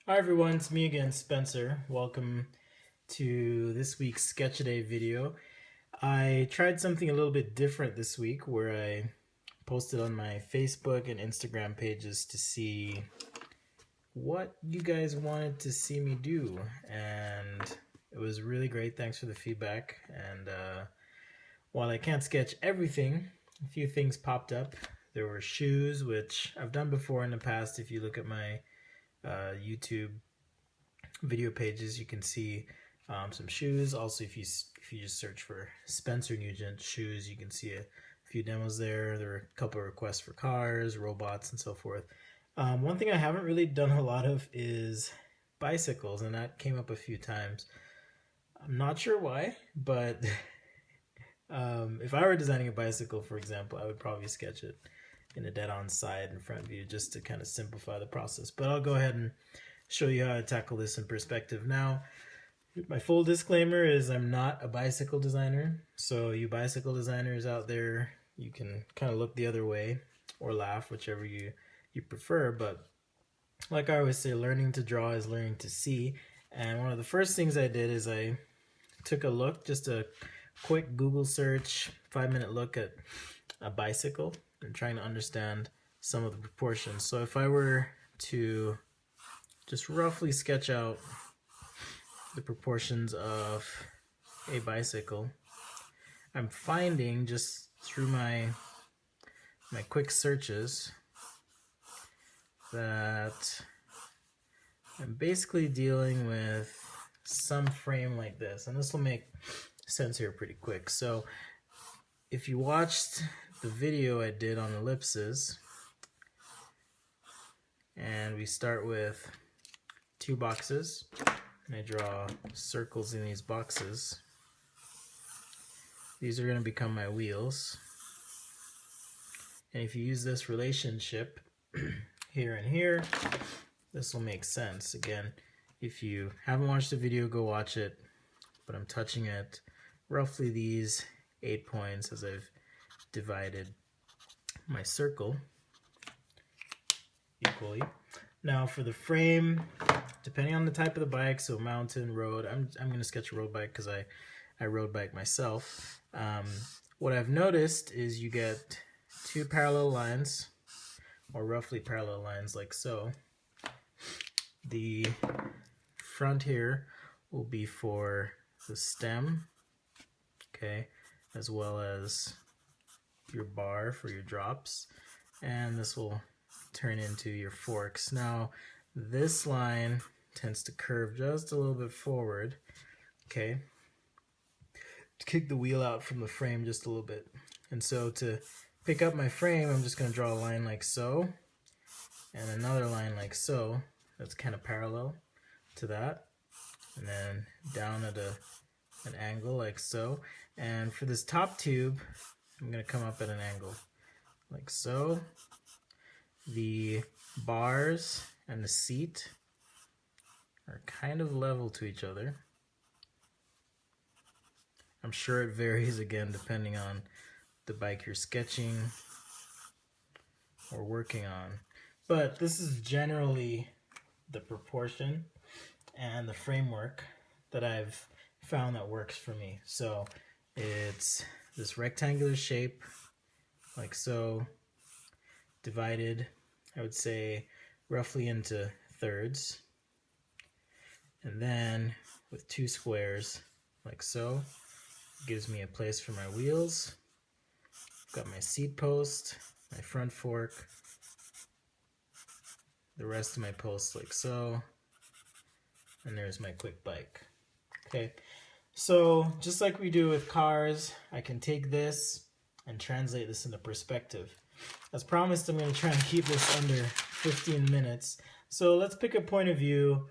Hi everyone, it's me again, Spencer. Welcome to this week's Sketch-A-Day video. I tried something a little bit different this week where I posted on my Facebook and Instagram pages to see what you guys wanted to see me do, and it was really great. Thanks for the feedback. And while I can't sketch everything, a few things popped up. There were shoes, which I've done before in the past. If you look at my YouTube video pages, you can see some shoes. Also, if you just search for Spencer Nugent shoes, you can see a few demos there. There are a couple of requests for cars, robots, and so forth. One thing I haven't really done a lot of is bicycles, and that came up a few times. I'm not sure why, but if I were designing a bicycle, for example, I would probably sketch it in a dead-on side and front view just to kind of simplify the process. But I'll go ahead and show you how to tackle this in perspective. Now, my full disclaimer is I'm not a bicycle designer. So you bicycle designers out there, you can kind of look the other way or laugh, whichever you prefer. But like I always say, learning to draw is learning to see. And one of the first things I did is I took a look, just a quick Google search, 5-minute look at a bicycle and trying to understand some of the proportions. So if I were to just roughly sketch out the proportions of a bicycle, I'm finding just through my quick searches that I'm basically dealing with some frame like this, and this will make sense here pretty quick. So if you watched the video I did on ellipses, and we start with 2 boxes, and I draw circles in these boxes. These are going to become my wheels. And if you use this relationship here and here, this will make sense. Again, if you haven't watched the video, go watch it. But I'm touching at roughly these 8 points as I've divided my circle equally. Now for the frame, depending on the type of the bike, so mountain, road, I'm going to sketch a road bike because I road bike myself. What I've noticed is you get 2 parallel lines, or roughly parallel lines like so. The front here will be for the stem, okay, as well as your bar for your drops, and this will turn into your forks. Now this line tends to curve just a little bit forward, okay, to kick the wheel out from the frame just a little bit. And so to pick up my frame, I'm just going to draw a line like so, and another line like so, that's kind of parallel to that, and then down at an angle like so. And for this top tube, I'm going to come up at an angle like so. The bars and the seat are kind of level to each other. I'm sure it varies again depending on the bike you're sketching or working on, but this is generally the proportion and the framework that I've found that works for me. So it's this rectangular shape like so, divided, I would say, roughly into thirds, and then with 2 squares like so, gives me a place for my wheels. Got my seat post, my front fork, the rest of my posts like so, and there's my quick bike. Okay, so just like we do with cars, I can take this and translate this into perspective. As promised, I'm going to try and keep this under 15 minutes. So let's pick a point of view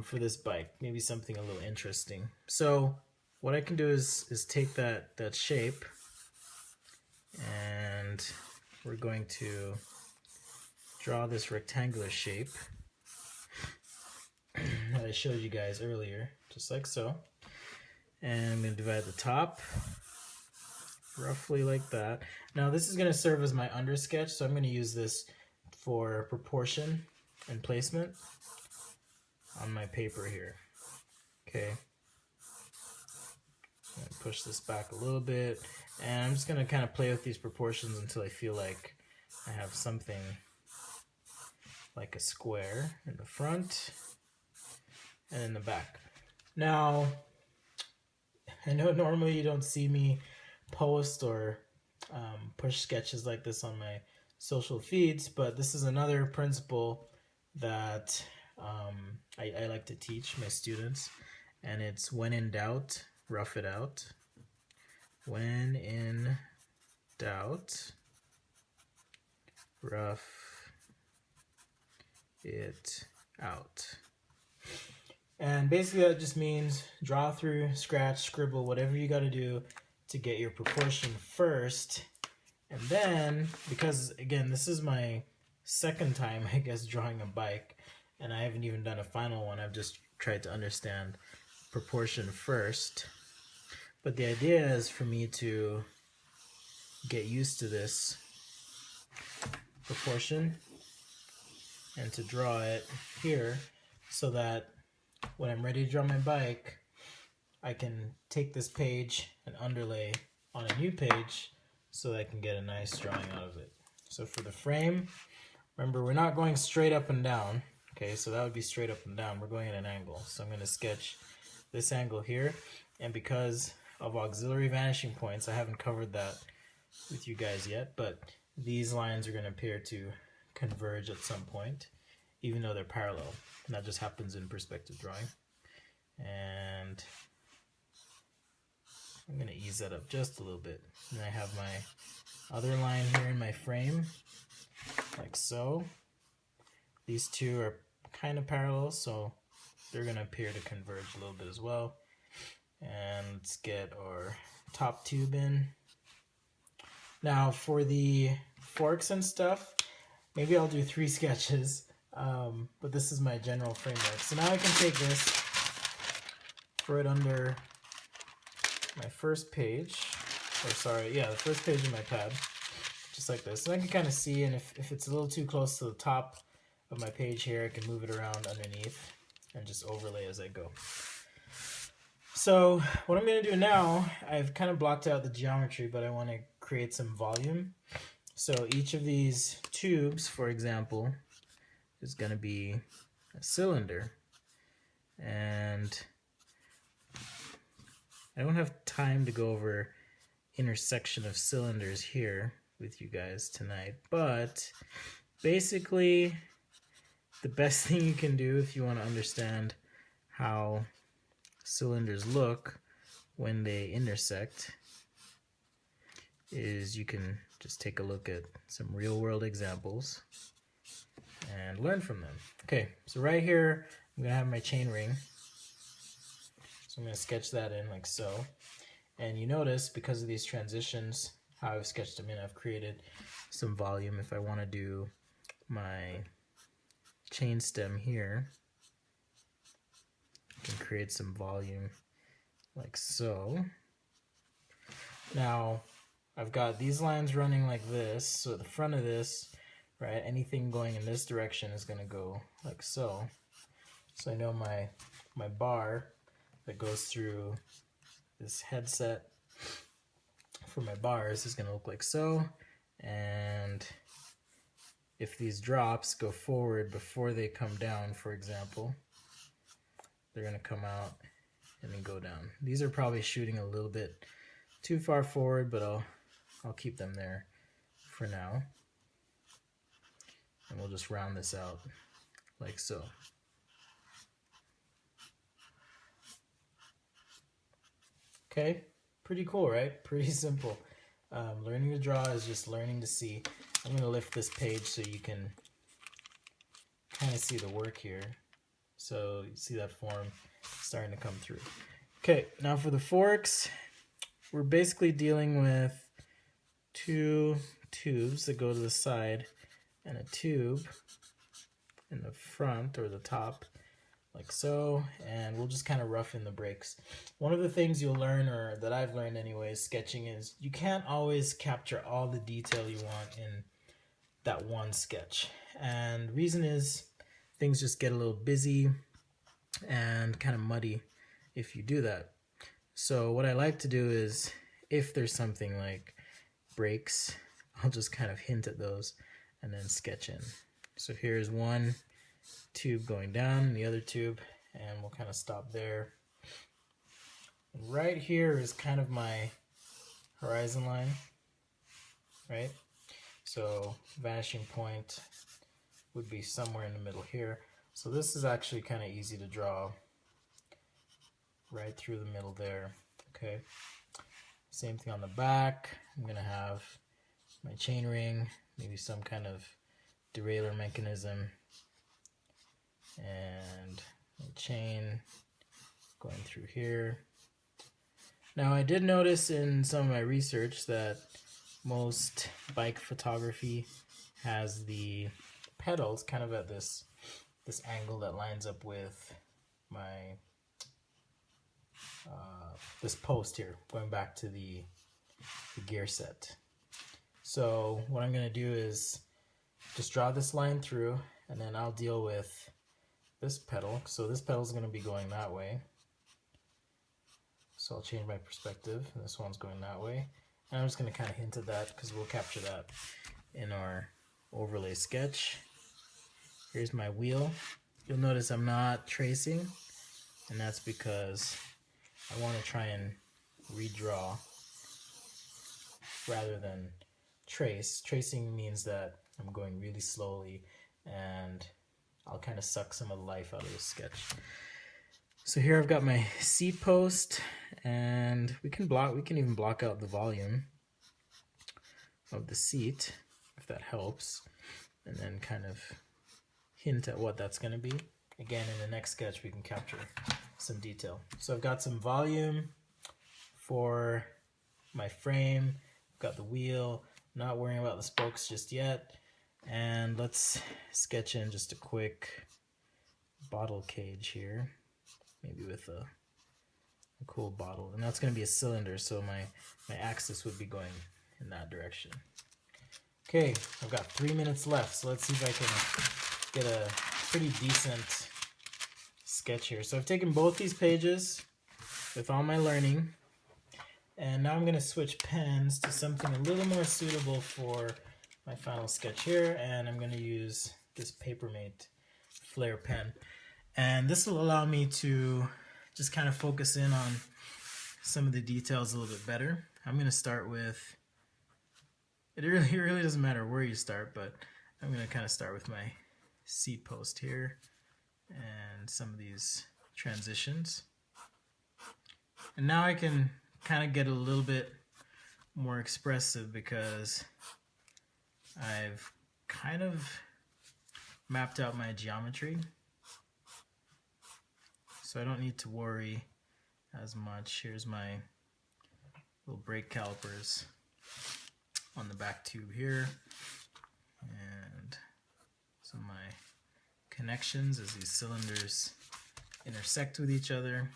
for this bike, maybe something a little interesting. So what I can do is take that shape, and we're going to draw this rectangular shape that I showed you guys earlier, just like so. And I'm going to divide the top roughly like that. Now this is going to serve as my under sketch, so I'm going to use this for proportion and placement. on my paper here. Okay. I'm going to push this back a little bit, and I'm just going to kind of play with these proportions until I feel like I have something like a square in the front and in the back. Now, I know normally you don't see me post or push sketches like this on my social feeds, but this is another principle that I like to teach my students, and it's when in doubt, rough it out. When in doubt, rough it out. And basically that just means draw through, scratch, scribble, whatever you got to do to get your proportion first. And then, because again, this is my second time, I guess, drawing a bike, and I haven't even done a final one. I've just tried to understand proportion first. But the idea is for me to get used to this proportion and to draw it here so that when I'm ready to draw my bike, I can take this page and underlay on a new page so that I can get a nice drawing out of it. So for the frame, remember, we're not going straight up and down. Okay, so that would be straight up and down. We're going at an angle. So I'm going to sketch this angle here. And because of auxiliary vanishing points, I haven't covered that with you guys yet, but these lines are going to appear to converge at some point, even though they're parallel. And that just happens in perspective drawing. And I'm going to ease that up just a little bit. And I have my other line here in my frame, like so. These two are kind of parallel, so they're going to appear to converge a little bit as well. And let's get our top tube in. Now for the forks and stuff, maybe I'll do 3 sketches, but this is my general framework. So now I can take this, throw it under my first page, or sorry, yeah, the first page of my pad, just like this. And I can kind of see, and if it's a little too close to the top of my page here, I can move it around underneath and just overlay as I go. So what I'm going to do now, I've kind of blocked out the geometry, but I want to create some volume. So each of these tubes, for example, is going to be a cylinder. And I don't have time to go over intersection of cylinders here with you guys tonight, but basically the best thing you can do if you want to understand how cylinders look when they intersect is you can just take a look at some real-world examples and learn from them. Okay, so right here I'm going to have my chain ring. So I'm going to sketch that in like so. And you notice, because of these transitions, how I've sketched them in, I've created some volume. If I want to do my chain stem here, I can create some volume like so. Now, I've got these lines running like this, so at the front of this, right, anything going in this direction is going to go like so. So I know my bar that goes through this headset for my bars is going to look like so. And if these drops go forward before they come down, for example, they're going to come out and then go down. These are probably shooting a little bit too far forward, but I'll keep them there for now. And we'll just round this out like so. Okay, pretty cool, right? Pretty simple. Learning to draw is just learning to see. I'm going to lift this page so you can kind of see the work here. So you see that form starting to come through. Okay, now for the forks, we're basically dealing with 2 tubes that go to the side and a tube in the front or the top, like so, and we'll just kind of rough in the breaks. One of the things you'll learn, or that I've learned anyways, sketching, is you can't always capture all the detail you want in that one sketch. And the reason is things just get a little busy. and kind of muddy if you do that. So what I like to do is, if there's something like breaks, I'll just kind of hint at those and then sketch in. So here's one tube going down, the other tube, and we'll kind of stop there. Right here is kind of my horizon line, right? So vanishing point would be somewhere in the middle here. So this is actually kind of easy to draw right through the middle there, okay? Same thing on the back. I'm going to have my chain ring, maybe some kind of derailleur mechanism, and a chain going through here. Now I did notice in some of my research that most bike photography has the pedals kind of at this angle that lines up with my this post here, going back to the gear set. So what I'm going to do is just draw this line through, and then I'll deal with this pedal. So this pedal is going to be going that way. So I'll change my perspective, and this one's going that way. And I'm just going to kind of hint at that because we'll capture that in our overlay sketch. Here's my wheel. You'll notice I'm not tracing, and that's because I want to try and redraw rather than trace. Tracing means that I'm going really slowly, and I'll kind of suck some of the life out of the sketch. So here I've got my seat post, and we can even block out the volume of the seat if that helps, and then kind of hint at what that's going to be. Again, in the next sketch we can capture some detail. So I've got some volume for my frame, I've got the wheel, not worrying about the spokes just yet, and let's sketch in just a quick bottle cage here, maybe with a cool bottle, and that's going to be a cylinder, so my axis would be going in that direction. Okay, I've got 3 minutes left, so let's see if I can get a pretty decent sketch here. So I've taken both these pages with all my learning, and now I'm going to switch pens to something a little more suitable for my final sketch here, and I'm going to use this Papermate Flare pen. And this will allow me to just kind of focus in on some of the details a little bit better. I'm going to start with, it really doesn't matter where you start, but I'm going to kind of start with my seat post here and some of these transitions. And now I can kind of get a little bit more expressive because I've kind of mapped out my geometry. So I don't need to worry as much. Here's my little brake calipers on the back tube here, and some of my connections as these cylinders intersect with each other.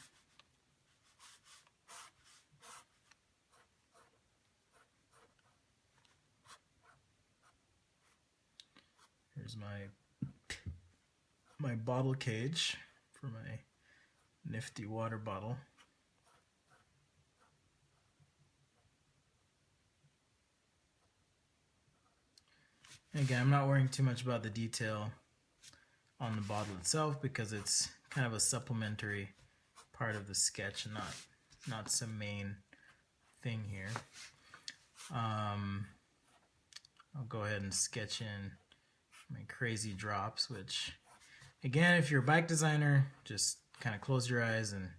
Here's my bottle cage for my nifty water bottle. And again, I'm not worrying too much about the detail on the bottle itself because it's kind of a supplementary part of the sketch and not some main thing here. I'll go ahead and sketch in my crazy drops, which again, if you're a bike designer, just kind of close your eyes and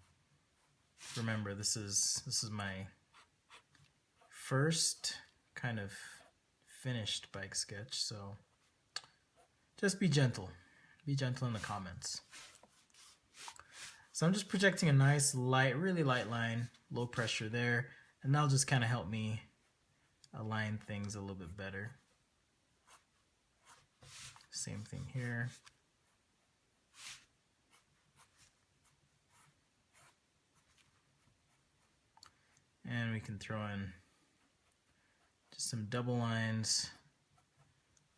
remember this is my first kind of finished bike sketch, so just be gentle in the comments. So I'm just projecting a nice light, really light line, low pressure there, and that'll just kind of help me align things a little bit better. Same thing here. And we can throw in just some double lines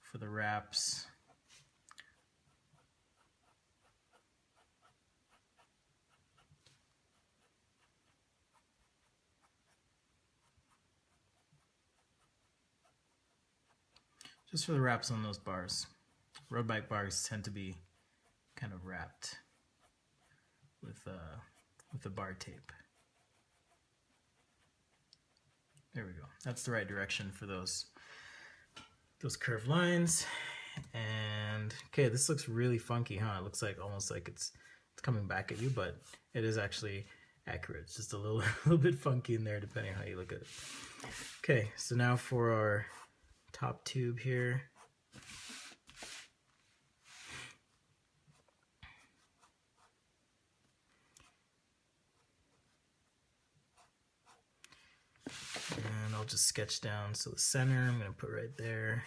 for the wraps. just for the wraps on those bars. Road bike bars tend to be kind of wrapped with the bar tape. There we go. That's the right direction for those curved lines. And okay, this looks really funky, huh? It looks like almost like it's coming back at you, but it is actually accurate. It's just a little bit funky in there depending on how you look at it. Okay, so now for our top tube here. And I'll just sketch down. So the center I'm going to put right there.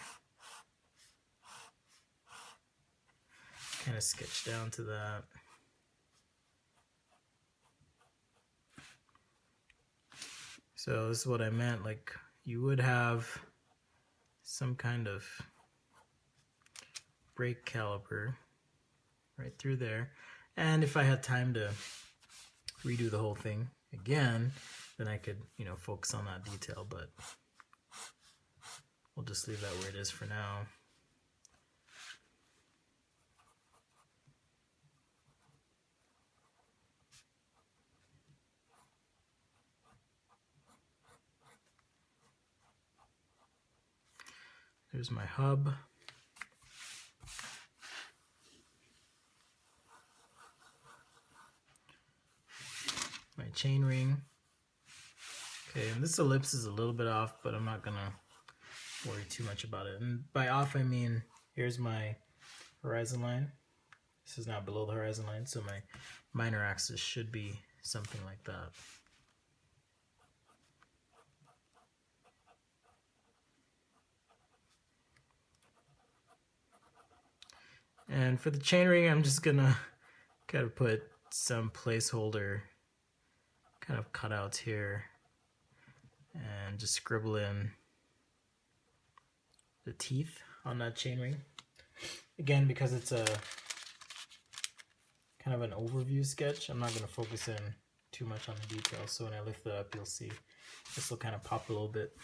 Kind of sketch down to that. So this is what I meant, like you would have some kind of brake caliper right through there. And if I had time to redo the whole thing again, then I could, you know, focus on that detail, but we'll just leave that where it is for now. There's my hub. My chain ring. Okay, and this ellipse is a little bit off, but I'm not gonna worry too much about it. And by off, I mean, here's my horizon line. This is now below the horizon line, so my minor axis should be something like that. And for the chainring, I'm just gonna kind of put some placeholder kind of cutouts here and just scribble in the teeth on that chainring. Again, because it's a kind of an overview sketch, I'm not gonna focus in too much on the details. So when I lift it up, you'll see this will kind of pop a little bit.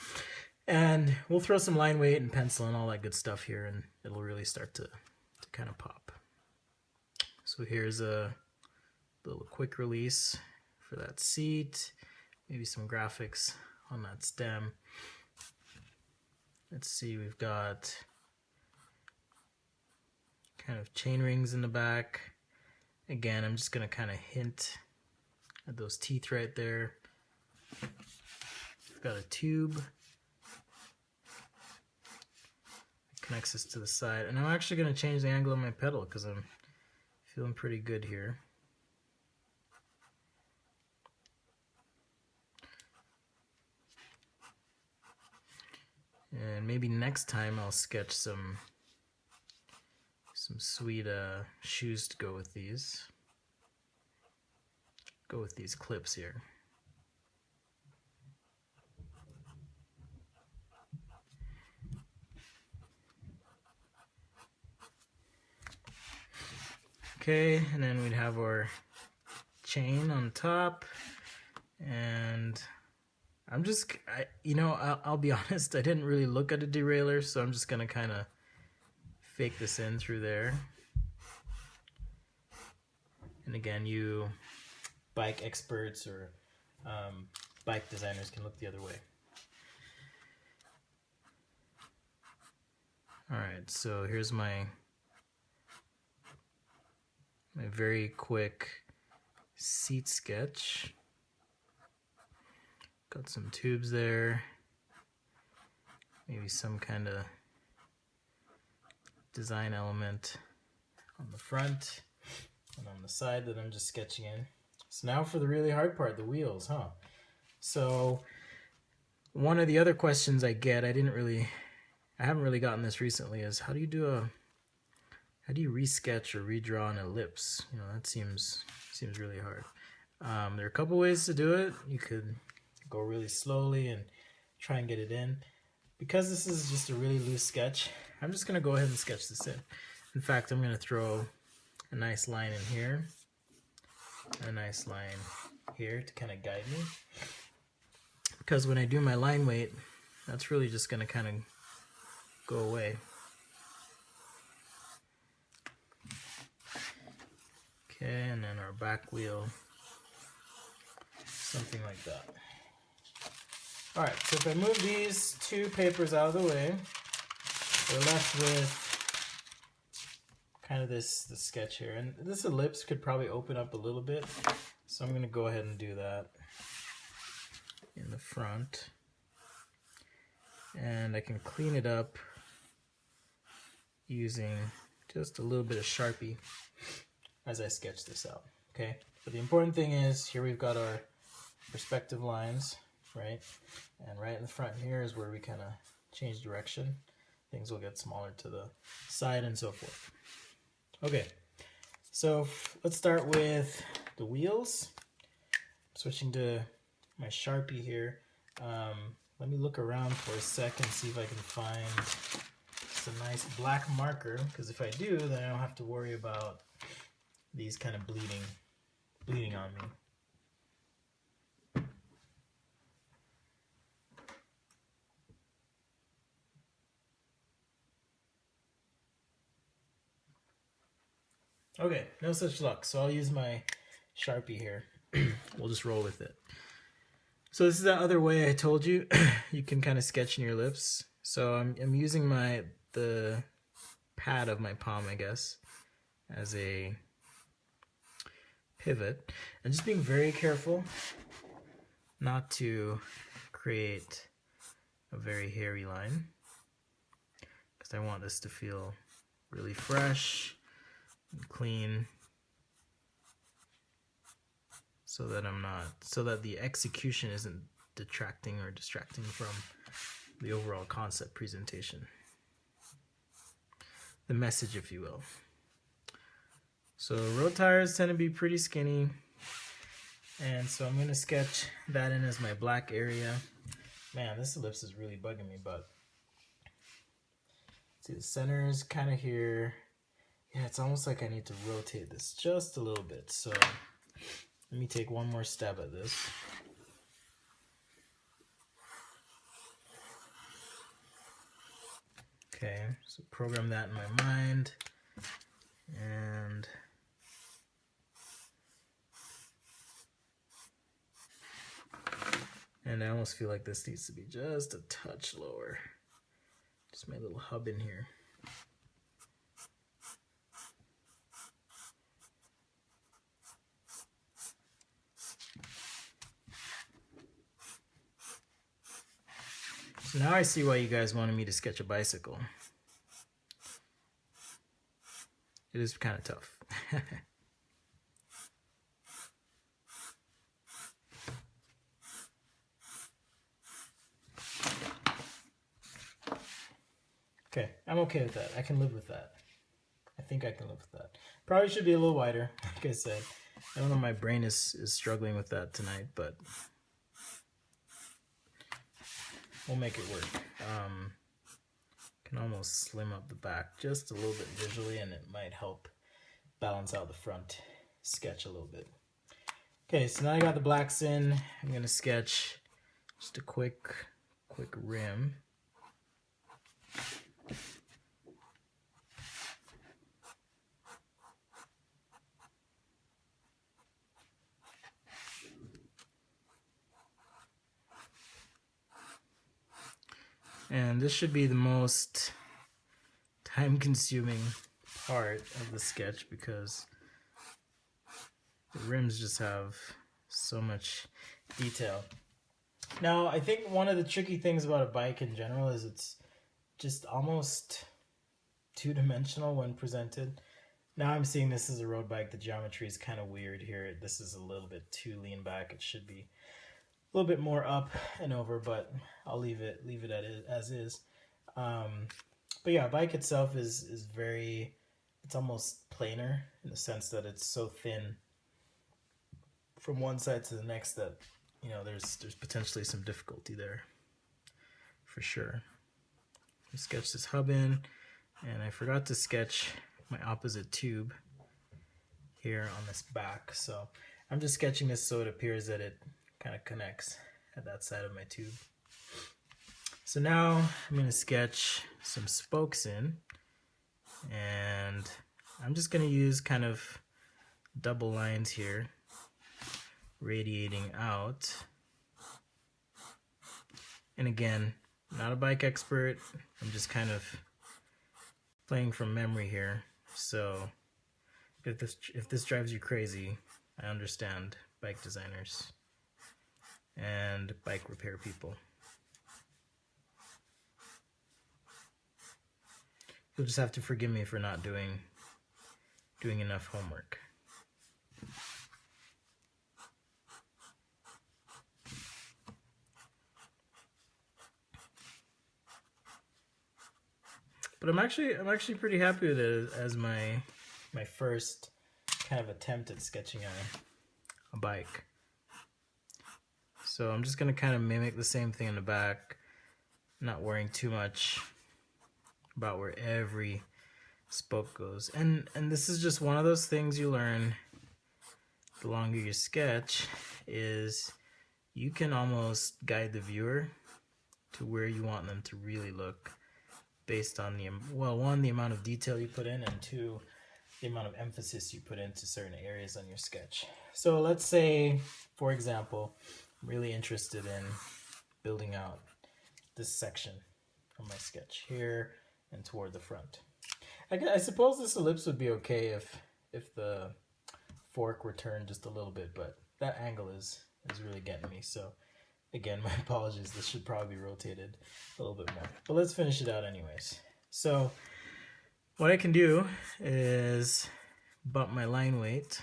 And we'll throw some line weight and pencil and all that good stuff here, and it'll really start to kind of pop. So here's a little quick release for that seat, maybe some graphics on that stem. Let's see, we've got kind of chain rings in the back. Again, I'm just gonna kind of hint at those teeth right there. We've got a tube. Connects this to the side, and I'm actually going to change the angle of my pedal because I'm feeling pretty good here. And maybe next time I'll sketch some sweet shoes to go with these. Go with these clips here. Okay, and then we'd have our chain on top, and I'm just, you know, I'll be honest, I didn't really look at a derailleur, so I'm just gonna kind of fake this in through there. And again, you bike experts or bike designers can look the other way. All right, so here's my very quick seat sketch. Got some tubes there, maybe some kind of design element on the front and on the side that I'm just sketching in. So now for the really hard part, the wheels, huh? So one of the other questions I get, I haven't really gotten this recently, is how do you resketch or redraw an ellipse? You know, that seems really hard. There are a couple ways to do it. You could go really slowly and try and get it in. Because this is just a really loose sketch, I'm just going to go ahead and sketch this in. In fact, I'm going to throw a nice line in here, a nice line here to kind of guide me. Because when I do my line weight, that's really just going to kind of go away. our back wheel, something like that. All right, so if I move these two papers out of the way, we're left with kind of this sketch here. And this ellipse could probably open up a little bit, so I'm going to go ahead and do that in the front. And I can clean it up using just a little bit of Sharpie as I sketch this out, okay? But the important thing is, here we've got our perspective lines, right? And right in the front here is where we kind of change direction. Things will get smaller to the side and so forth. Okay, so let's start with the wheels. I'm switching to my Sharpie here. Let me look around for a second, see if I can find just a nice black marker, because if I do, then I don't have to worry about these kind of bleeding on me. Okay, no such luck, so I'll use my Sharpie here. We'll just roll with it. So this is that other way I told you. You can kind of sketch in your lips. So I'm using the pad of my palm, I guess, as a pivot. And just being very careful not to create a very hairy line, because I want this to feel really fresh and clean, so that the execution isn't detracting or distracting from the overall concept presentation, the message, if you will. So road tires tend to be pretty skinny, and so I'm going to sketch that in as my black area. Man, this ellipse is really bugging me, but see, the center is kind of here. Yeah, it's almost like I need to rotate this just a little bit. So let me take one more stab at this. Okay, so program that in my mind. And I almost feel like this needs to be just a touch lower. Just my little hub in here. So now I see why you guys wanted me to sketch a bicycle. It is kind of tough. Okay, I'm okay with that. I can live with that. I think I can live with that. Probably should be a little wider, like I said. I don't know, my brain is struggling with that tonight, but we'll make it work. Can almost slim up the back just a little bit visually, and it might help balance out the front sketch a little bit. Okay, so now I got the blacks in. I'm going to sketch just a quick rim. And this should be the most time-consuming part of the sketch, because the rims just have so much detail. Now, I think one of the tricky things about a bike in general is it's just almost two-dimensional when presented. Now I'm seeing this as a road bike. The geometry is kind of weird here. This is a little bit too lean back. It should be a little bit more up and over, but I'll leave it as is. But yeah, bike itself is very, it's almost planar in the sense that it's so thin from one side to the next that, you know, there's potentially some difficulty there for sure. I sketched this hub in, and I forgot to sketch my opposite tube here on this back, so I'm just sketching this so it appears that it kind of connects at that side of my tube. So now I'm going to sketch some spokes in, and I'm just going to use kind of double lines here radiating out. And again, not a bike expert, I'm just kind of playing from memory here. So if this drives you crazy, I understand, bike designers and bike repair people. You'll just have to forgive me for not doing enough homework. But I'm actually pretty happy with it as my first kind of attempt at sketching a bike. So I'm just gonna kind of mimic the same thing in the back, not worrying too much about where every spoke goes. And this is just one of those things you learn the longer you sketch, is you can almost guide the viewer to where you want them to really look, based on one, the amount of detail you put in, and two, the amount of emphasis you put into certain areas on your sketch. So let's say, for example, I'm really interested in building out this section of my sketch here and toward the front. I suppose this ellipse would be okay if the fork were turned just a little bit, but that angle is really getting me. So again, my apologies, this should probably be rotated a little bit more. But let's finish it out anyways. So what I can do is bump my line weight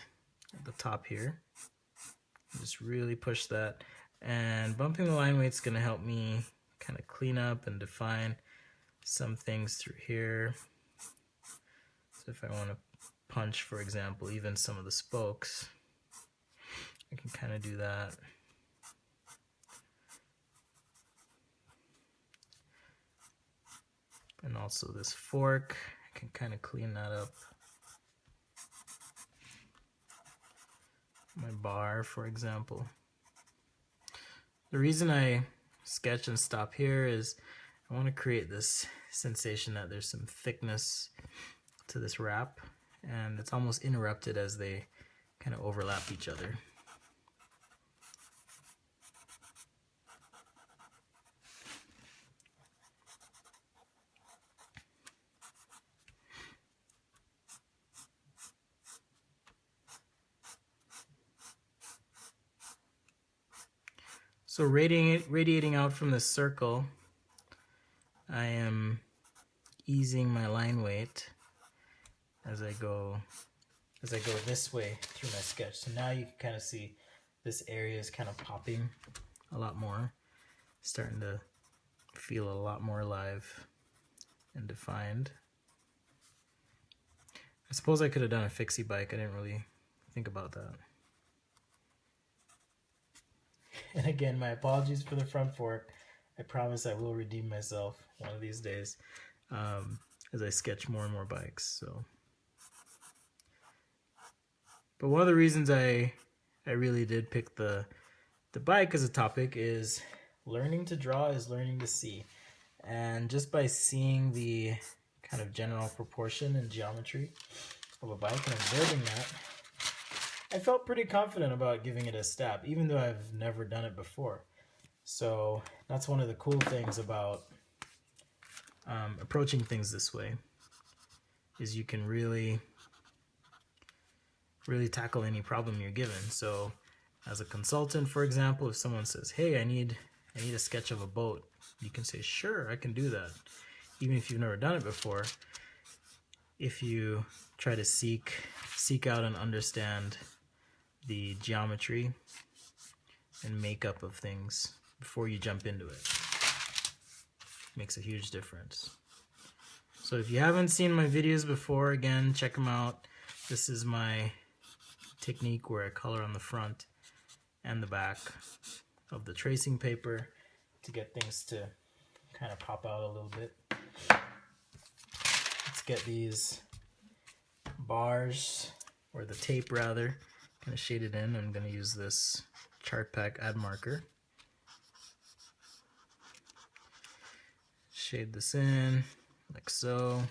at the top here. Just really push that. And bumping the line weight is going to help me kind of clean up and define some things through here. So if I want to punch, for example, even some of the spokes, I can kind of do that. And also this fork, I can kind of clean that up. My bar, for example. The reason I sketch and stop here is I want to create this sensation that there's some thickness to this wrap, and it's almost interrupted as they kind of overlap each other. So radiating out from this circle, I am easing my line weight as I go this way through my sketch. So now you can kind of see this area is kind of popping a lot more, starting to feel a lot more alive and defined. I suppose I could have done a fixie bike. I didn't really think about that. And again, my apologies for the front fork. I promise I will redeem myself one of these days as I sketch more and more bikes. So, but one of the reasons I really did pick the bike as a topic is learning to draw is learning to see. And just by seeing the kind of general proportion and geometry of a bike and observing that, I felt pretty confident about giving it a stab, even though I've never done it before. So that's one of the cool things about approaching things this way, is you can really tackle any problem you're given. So as a consultant, for example, if someone says, hey, I need a sketch of a boat, you can say, sure, I can do that. Even if you've never done it before, if you try to seek out and understand the geometry and makeup of things before you jump into it, makes a huge difference. So if you haven't seen my videos before, again, check them out. This is my technique where I color on the front and the back of the tracing paper to get things to kind of pop out a little bit. Let's get these bars, or the tape rather, kind of shaded in. I'm going to use this chart pack add marker. Shade this in like so.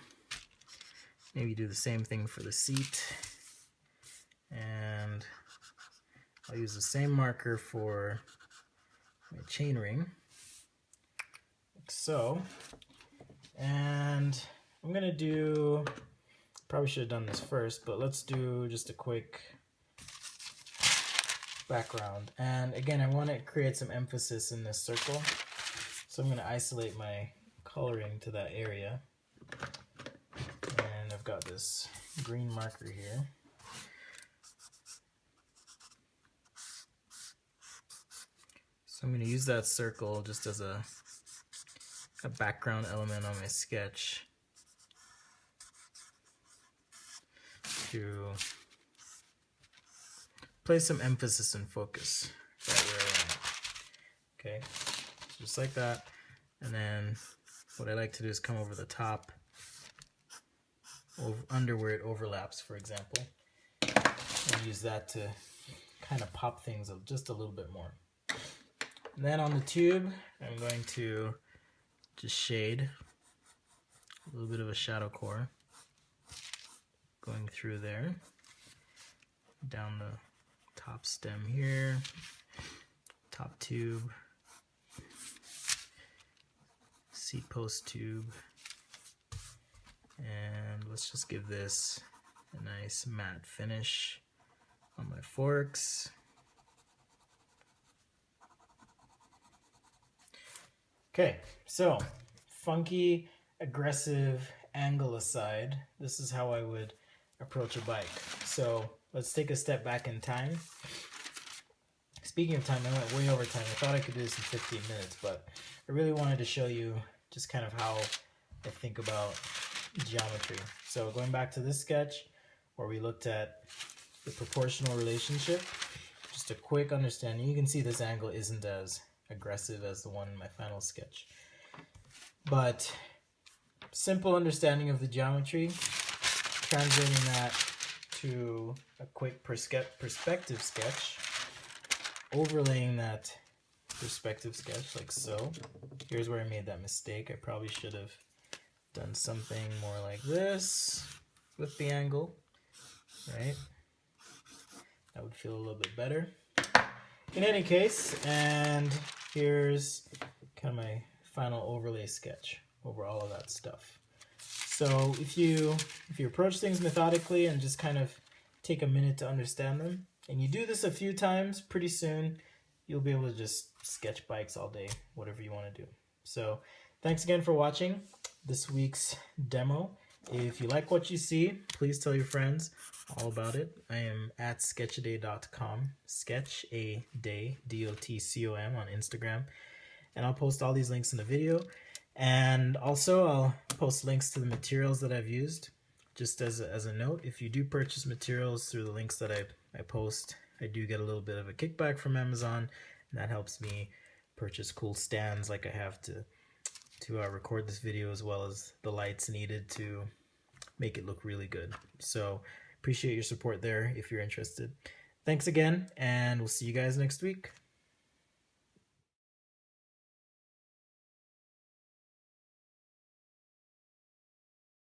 Maybe do the same thing for the seat. And I'll use the same marker for my chainring, like so. And I'm gonna do, probably should have done this first, but let's do just a quick background. And again, I want to create some emphasis in this circle, so I'm going to isolate my coloring to that area. And I've got this green marker here. So I'm going to use that circle just as a background element on my sketch to place some emphasis and focus right where I want it. Okay, just like that. And then what I like to do is come over the top, under where it overlaps, for example, and use that to kind of pop things up just a little bit more. And then on the tube, I'm going to just shade a little bit of a shadow core going through there, down the top stem here, top tube, seat post tube, and let's just give this a nice matte finish on my forks. Okay, so funky, aggressive angle aside, this is how I would approach a bike. So let's take a step back in time. Speaking of time, I went way over time. I thought I could do this in 15 minutes, but I really wanted to show you just kind of how I think about geometry. So going back to this sketch where we looked at the proportional relationship, just a quick understanding. You can see this angle isn't as aggressive as the one in my final sketch, but simple understanding of the geometry, translating that to a quick perspective sketch, overlaying that perspective sketch like so. Here's where I made that mistake. I probably should have done something more like this with the angle, right? That would feel a little bit better. In any case, and here's kind of my final overlay sketch over all of that stuff. So if you approach things methodically and just kind of take a minute to understand them, and you do this a few times, pretty soon you'll be able to just sketch bikes all day, whatever you want to do. So thanks again for watching this week's demo. If you like what you see, please tell your friends all about it. I am at sketchaday.com, sketchaday, D-O-T-C-O-M on Instagram. And I'll post all these links in the video. And also I'll post links to the materials that I've used. Just as a note, if you do purchase materials through the links that I post, I do get a little bit of a kickback from Amazon, and that helps me purchase cool stands like I have to record this video, as well as the lights needed to make it look really good. So appreciate your support there if you're interested. Thanks again, and we'll see you guys next week.